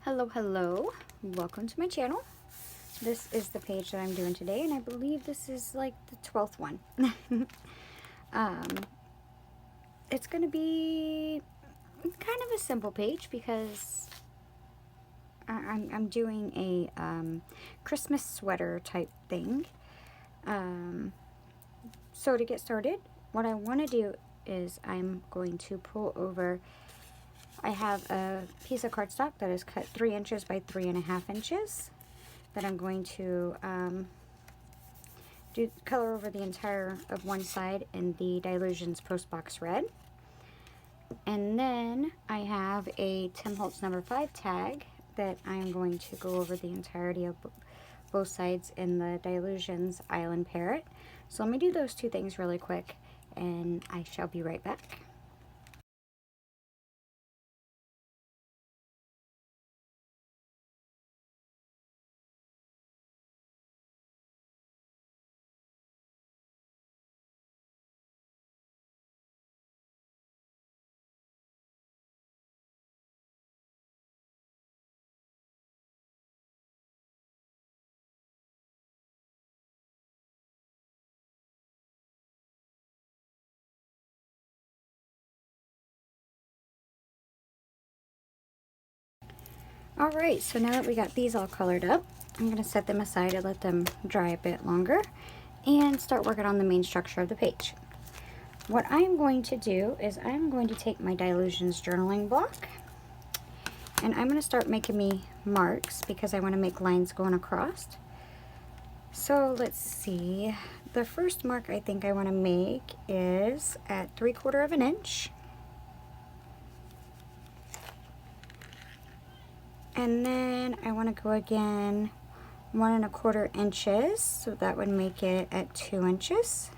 Hello, hello. Welcome to my channel. This is the page that I'm doing today, and I believe this is like the 12th one. It's going to be kind of a simple page because I'm doing a Christmas sweater type thing. So to get started, what I want to do is I'm going to pull over. I have a piece of cardstock that is cut 3 inches by 3.5 inches that I'm going to color over the entire of one side in the Dylusions Postbox Red. And then I have a Tim Holtz number 5 tag that I'm going to go over the entirety of both sides in the Dylusions Island Parrot. So let me do those two things really quick and I shall be right back. Alright, so now that we got these all colored up, I'm going to set them aside and let them dry a bit longer and start working on the main structure of the page. What I'm going to do is I'm going to take my Dylusions journaling block and I'm going to start making me marks because I want to make lines going across. So let's see, the first mark I think I want to make is at 3/4 of an inch. And then I want to go again 1 1/4 inches, so that would make it at 2 inches.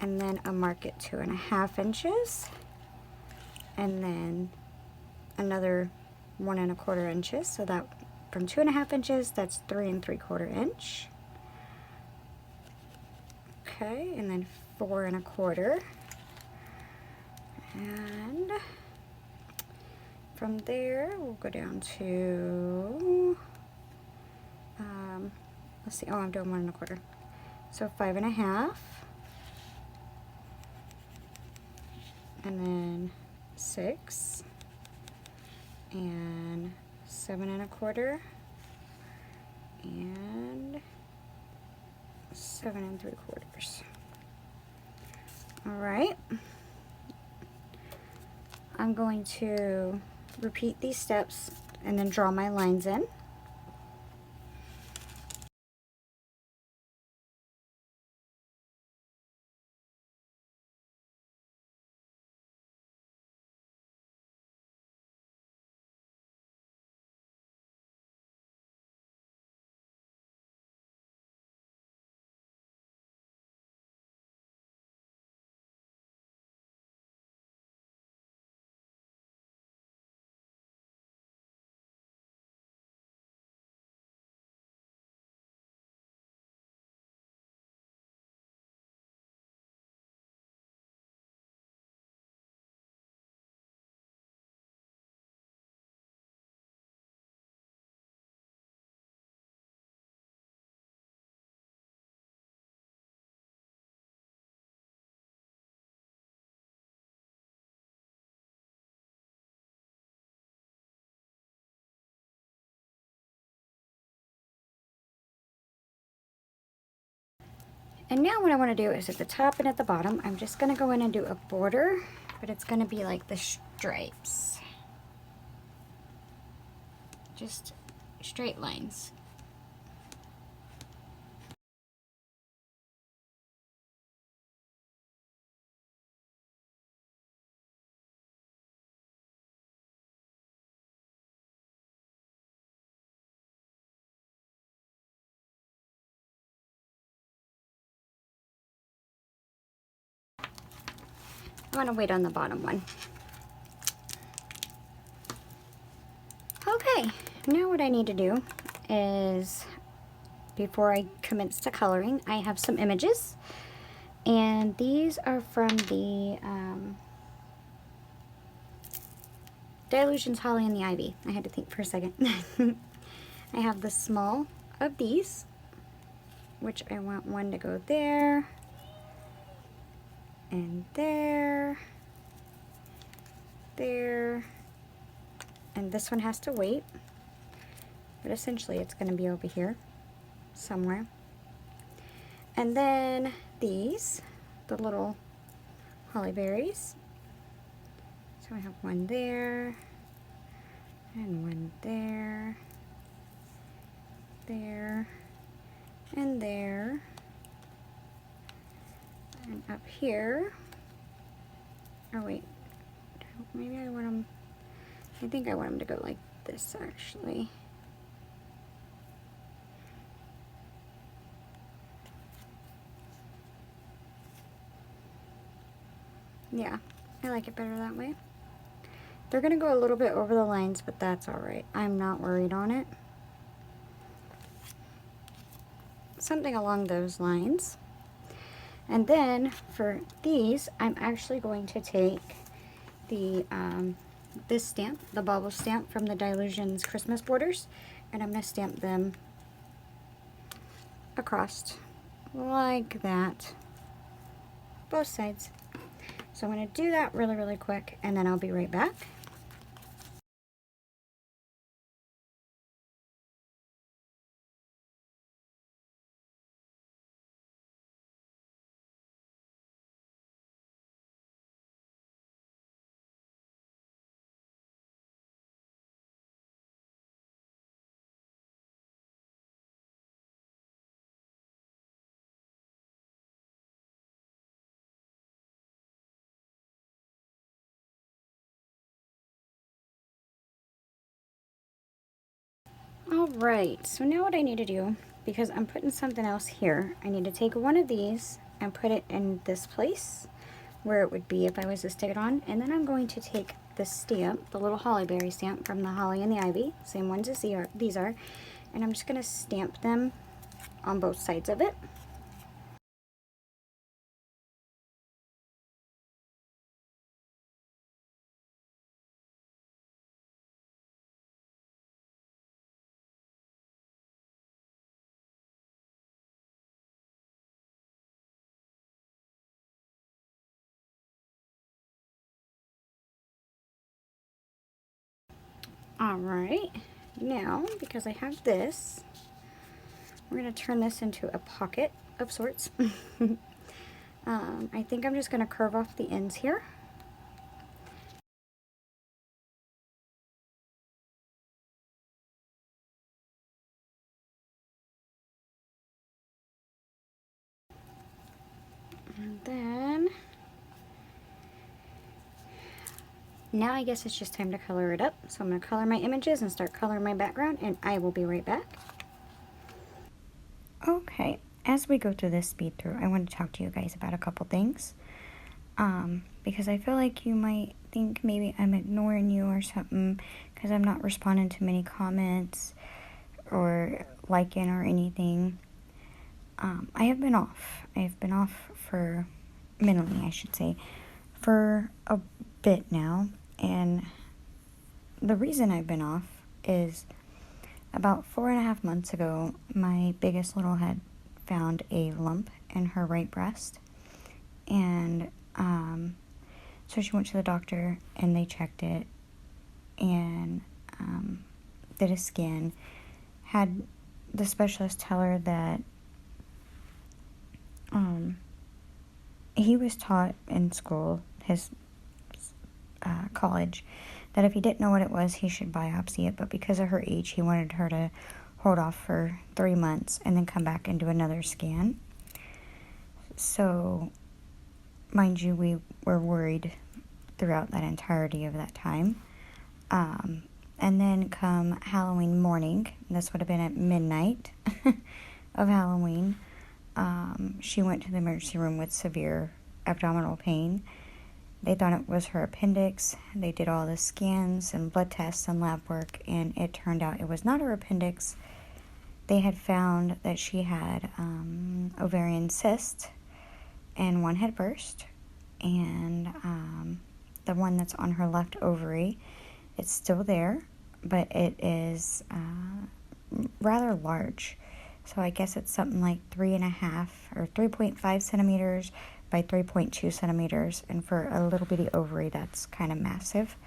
And then a mark at 2.5 inches. And then another 1 1/4 inches, so that from 2.5 inches, that's 3 3/4 inch. Okay, and then 4 1/4. And from there, we'll go down to, let's see, oh, I'm doing 1 1/4. So 5 1/2. And then 6. And 7 1/4. And 7 3/4. All right. I'm going to repeat these steps and then draw my lines in. And now what I want to do is at the top and at the bottom, I'm just going to go in and do a border, but it's going to be like the stripes. Just straight lines. I'm going to wait on the bottom one. Okay, now what I need to do is, before I commence to coloring, I have some images. And these are from the Dylusions, Holly, and the Ivy. I had to think for a second. I have the small of these, which I want one to go there, and there, there, and this one has to wait, but essentially it's going to be over here somewhere. And then these, the little holly berries. So I have one there, and one there, there, and there, and up here. Oh wait, maybe I want them, I think I want them to go like this actually. Yeah, I like it better that way. They're gonna go a little bit over the lines, but that's all right. I'm not worried on it. Something along those lines. And then for these, I'm actually going to take the this stamp, the bauble stamp from the Dylusions Christmas borders, and I'm gonna stamp them across like that, both sides. So I'm going to do that really, really quick, and then I'll be right back. Alright, so now what I need to do, because I'm putting something else here, I need to take one of these and put it in this place where it would be if I was to stick it on, and then I'm going to take the stamp, the little holly berry stamp from the Holly and the Ivy, same ones as these are, and I'm just going to stamp them on both sides of it. Alright, now because I have this, we're going to turn this into a pocket of sorts. I think I'm just going to curve off the ends here. And then, now I guess it's just time to color it up. So I'm going to color my images and start coloring my background, and I will be right back. Okay, as we go through this speed through, I want to talk to you guys about a couple things. Because I feel like you might think maybe I'm ignoring you or something because I'm not responding to many comments or liking or anything. I have been off. I have been off for, mentally I should say, for a bit now. And the reason I've been off is about 4.5 months ago, my biggest little had found a lump in her right breast. And so she went to the doctor and they checked it and did a scan. Had the specialist tell her that he was taught in school, his college, that if he didn't know what it was, he should biopsy it. But because of her age, he wanted her to hold off for 3 months and then come back and do another scan. So, mind you, we were worried throughout that entirety of that time. And then come Halloween morning, this would have been at midnight of Halloween, she went to the emergency room with severe abdominal pain. They thought it was her appendix. They did all the scans and blood tests and lab work, and it turned out it was not her appendix. They had found that she had ovarian cyst, and one had burst, and the one that's on her left ovary It's still there, but it is rather large. So I guess it's something like 3.5 or 3.5 centimeters by 3.2 centimeters. And for a little bitty ovary, that's kind of massive.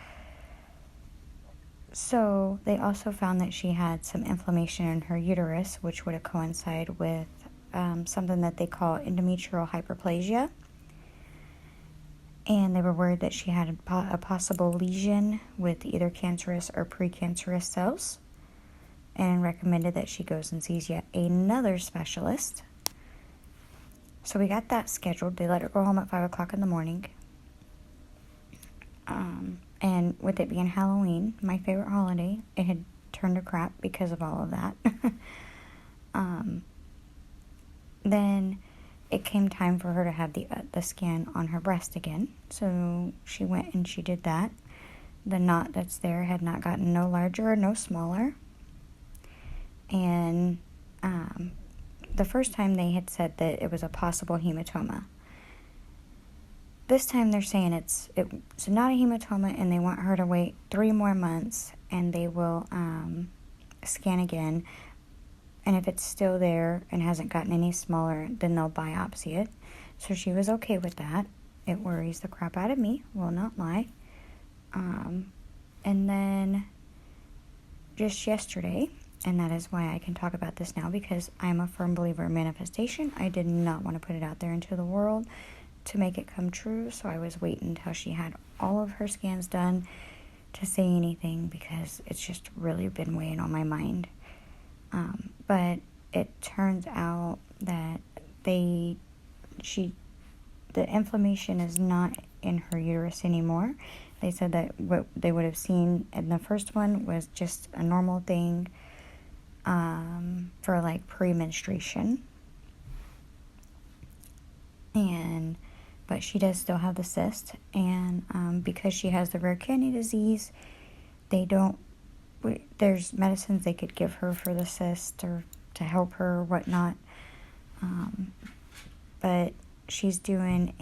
So they also found that she had some inflammation in her uterus, which would coincide with something that they call endometrial hyperplasia. And they were worried that she had a possible lesion with either cancerous or precancerous cells, and recommended that she goes and sees yet another specialist. So we got that scheduled. They let her go home at 5 o'clock in the morning. And with it being Halloween, my favorite holiday, it had turned to crap because of all of that. Then it came time for her to have the scan on her breast again. So she went and she did that. The knot that's there had not gotten no larger or no smaller. And the first time they had said that it was a possible hematoma. This time they're saying it's not a hematoma, and they want her to wait 3 more months, and they will scan again. And if it's still there and hasn't gotten any smaller, then they'll biopsy it. So she was okay with that. It worries the crap out of me, will not lie. And then just yesterday, and that is why I can talk about this now, because I'm a firm believer in manifestation. I did not want to put it out there into the world to make it come true, so I was waiting until she had all of her scans done to say anything, because it's just really been weighing on my mind. But it turns out that the inflammation is not in her uterus anymore. They said that what they would have seen in the first one was just a normal thing for like pre-menstruation. But she does still have the cyst, and because she has the rare kidney disease, there's medicines they could give her for the cyst or to help her or whatnot. But she's doing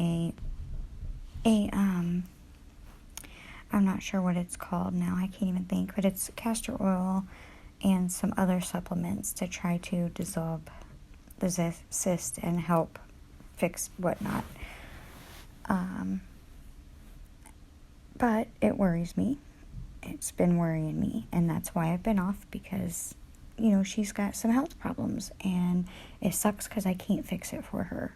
I'm not sure what it's called now. I can't even think, but it's castor oil and some other supplements to try to dissolve the cyst and help fix whatnot. But it worries me. It's been worrying me, and that's why I've been off, because, she's got some health problems, and it sucks because I can't fix it for her.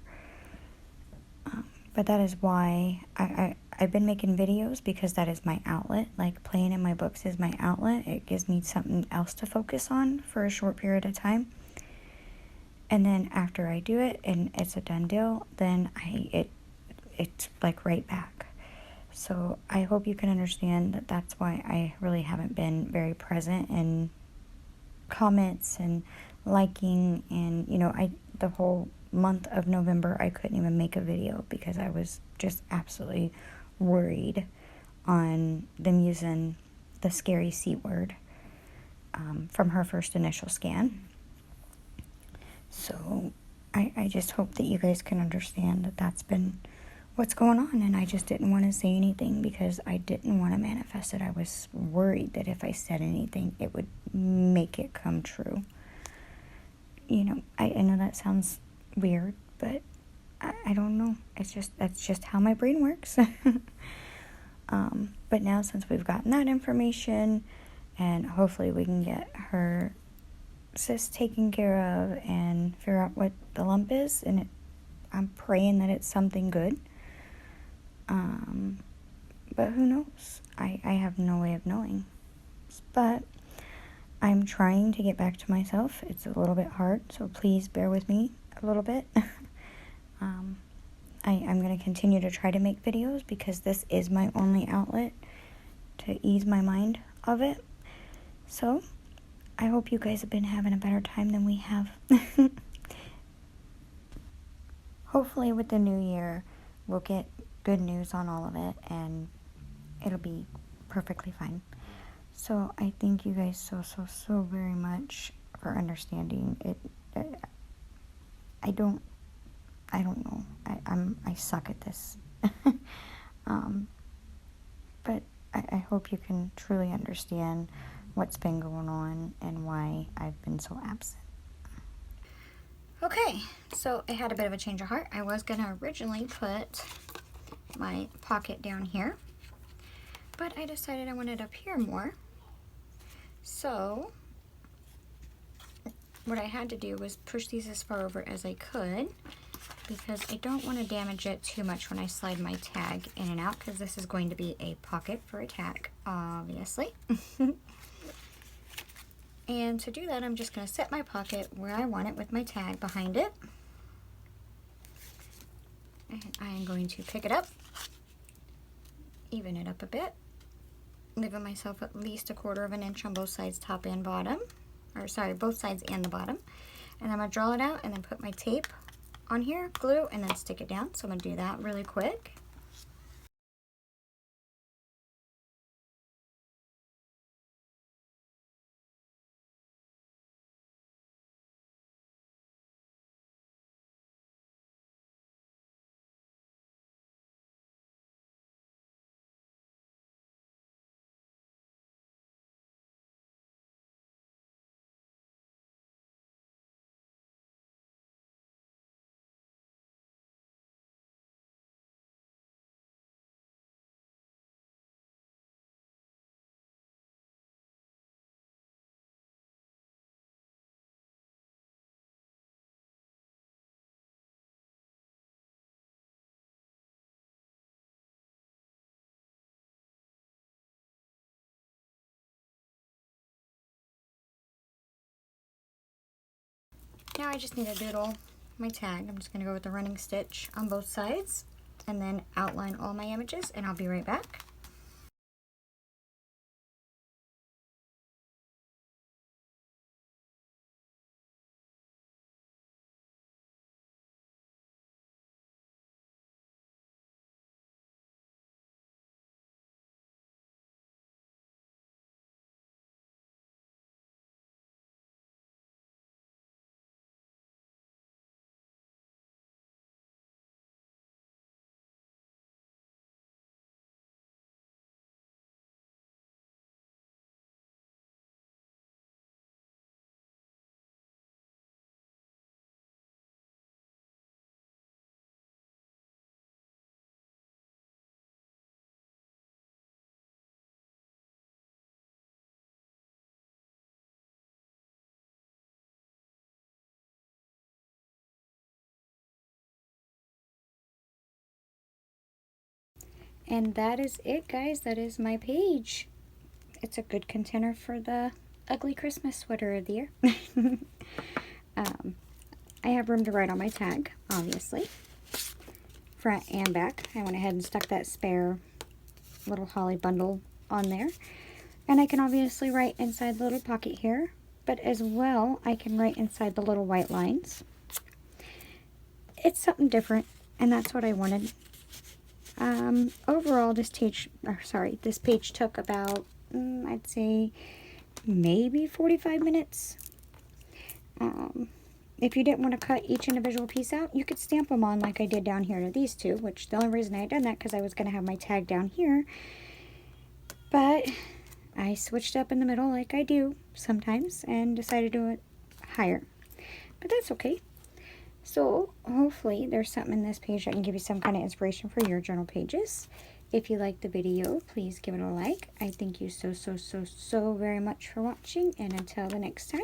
But that is why I've been making videos, because that is my outlet. Like, playing in my books is my outlet. It gives me something else to focus on for a short period of time. And then after I do it and it's a done deal, then it's like right back. So I hope you can understand that that's why I really haven't been very present in comments and liking, and the whole month of November I couldn't even make a video because I was just absolutely worried on them using the scary C word from her first initial scan. So I just hope that you guys can understand that that's been what's going on, and I just didn't want to say anything because I didn't want to manifest it. I was worried that if I said anything, it would make it come true. I know that sounds weird, but I don't know. That's just how my brain works. But now, since we've gotten that information, and hopefully we can get her cyst taken care of and figure out what the lump is, and I'm praying that it's something good. But who knows? I have no way of knowing. But I'm trying to get back to myself. It's a little bit hard, so please bear with me a little bit. I'm going to continue to try to make videos because this is my only outlet to ease my mind of it. So I hope you guys have been having a better time than we have. Hopefully with the new year, we'll get good news on all of it, and it'll be perfectly fine. So I thank you guys so very much for understanding it. I don't know. I suck at this. But I hope you can truly understand what's been going on and why I've been so absent. Okay, so I had a bit of a change of heart. I was going to originally put my pocket down here, but I decided I wanted up here more. So what I had to do was push these as far over as I could, because I don't want to damage it too much when I slide my tag in and out, because this is going to be a pocket for a tag, obviously. And to do that, I'm just going to set my pocket where I want it with my tag behind it. And I am going to pick it up, even it up a bit, leaving myself at least 1/4 of an inch on both sides, top and bottom. Or sorry, both sides and the bottom. And I'm going to draw it out and then put my tape on here, glue, and then stick it down. So I'm going to do that really quick. Now I just need to doodle my tag. I'm just going to go with the running stitch on both sides and then outline all my images, and I'll be right back. And that is it, guys. That is my page. It's a good container for the ugly Christmas sweater of the year. I have room to write on my tag, obviously, front and back. I went ahead and stuck that spare little holly bundle on there. And I can obviously write inside the little pocket here, but as well, I can write inside the little white lines. It's something different, and that's what I wanted. Overall, this page took about, I'd say, maybe 45 minutes. If you didn't want to cut each individual piece out, you could stamp them on like I did down here to these two, which the only reason I had done that because I was going to have my tag down here. But I switched up in the middle like I do sometimes and decided to do it higher. But that's okay. So hopefully there's something in this page that can give you some kind of inspiration for your journal pages. If you liked the video, please give it a like. I thank you so very much for watching. And until the next time,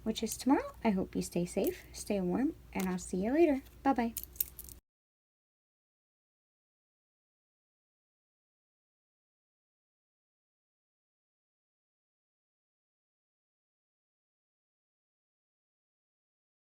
which is tomorrow, I hope you stay safe, stay warm, and I'll see you later. Bye-bye.